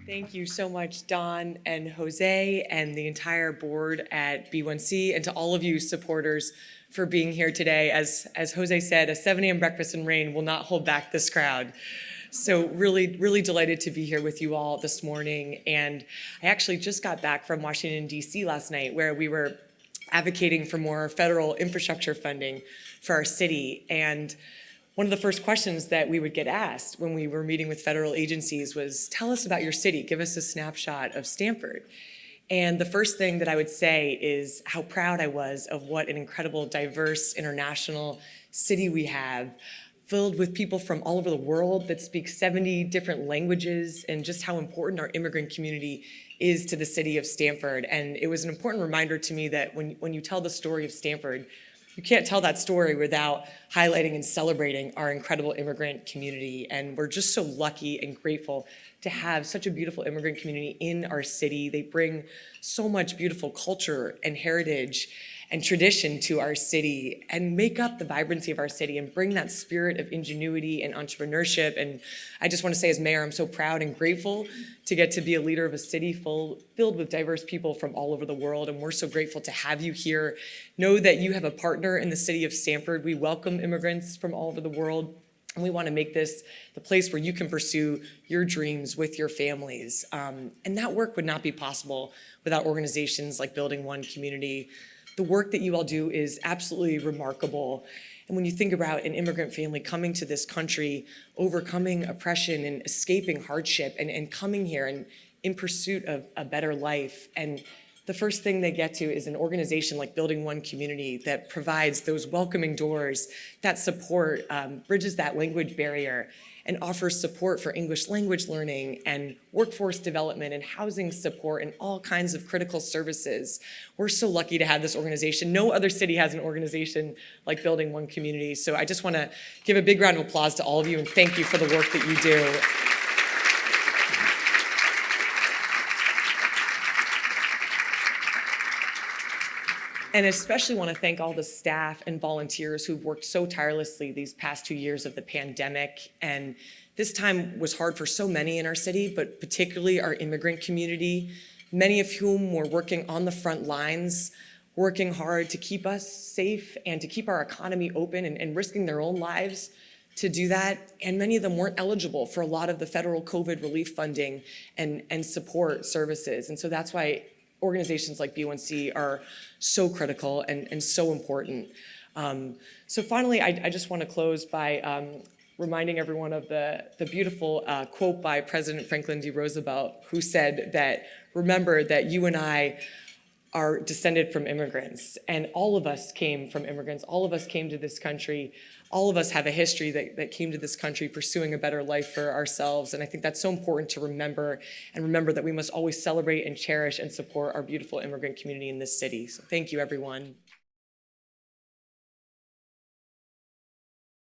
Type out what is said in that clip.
Thank you so much, Don and Jose and the entire board at B1C, and to all of you supporters for being here today. As Jose said, a 7 a.m. breakfast in rain will not hold back this crowd. So really delighted to be here with you all this morning. And I actually just got back from Washington, D.C. last night, where we were advocating for more federal infrastructure funding for our city. And one of the first questions that we would get asked when we were meeting with federal agencies was, tell us about your city, give us a snapshot of Stamford. And the first thing that I would say is how proud I was of what an incredible, diverse, international city we have, filled with people from all over the world that speak 70 different languages, and just how important our immigrant community is to the city of Stamford. And it was an important reminder to me that when you tell the story of Stamford, you can't tell that story without highlighting and celebrating our incredible immigrant community. And we're just so lucky and grateful to have such a beautiful immigrant community in our city. They bring so much beautiful culture and heritage and tradition to our city and make up the vibrancy of our city and bring that spirit of ingenuity and entrepreneurship. And I just want to say, as mayor, I'm so proud and grateful to get to be a leader of a city filled with diverse people from all over the world. And we're so grateful to have you here. Know that you have a partner in the city of Stamford. We welcome immigrants from all over the world. And we want to make this the place where you can pursue your dreams with your families. And that work would not be possible without organizations like Building One Community. The work that you all do is absolutely remarkable. And when you think about an immigrant family coming to this country, overcoming oppression and escaping hardship and coming here and in pursuit of a better life, and the first thing they get to is an organization like Building One Community that provides those welcoming doors, that support, bridges that language barrier, and offers support for English language learning and workforce development and housing support and all kinds of critical services. We're so lucky to have this organization. No other city has an organization like Building One Community. So I just want to give a big round of applause to all of you and thank you for the work that you do. And especially want to thank all the staff and volunteers who've worked so tirelessly these past 2 years of the pandemic. And this time was hard for so many in our city, but particularly our immigrant community, many of whom were working on the front lines, working hard to keep us safe and to keep our economy open and risking their own lives to do that. And many of them weren't eligible for a lot of the federal COVID relief funding and support services. And so that's why organizations like B1C are so critical and so important. So finally, I just want to close by reminding everyone of the beautiful quote by President Franklin D. Roosevelt, who said that, remember that you and I are descended from immigrants, and all of us came from immigrants. All of us came to this country. All of us have a history that came to this country pursuing a better life for ourselves. And I think that's so important to remember, and remember that we must always celebrate and cherish and support our beautiful immigrant community in this city. So thank you, everyone.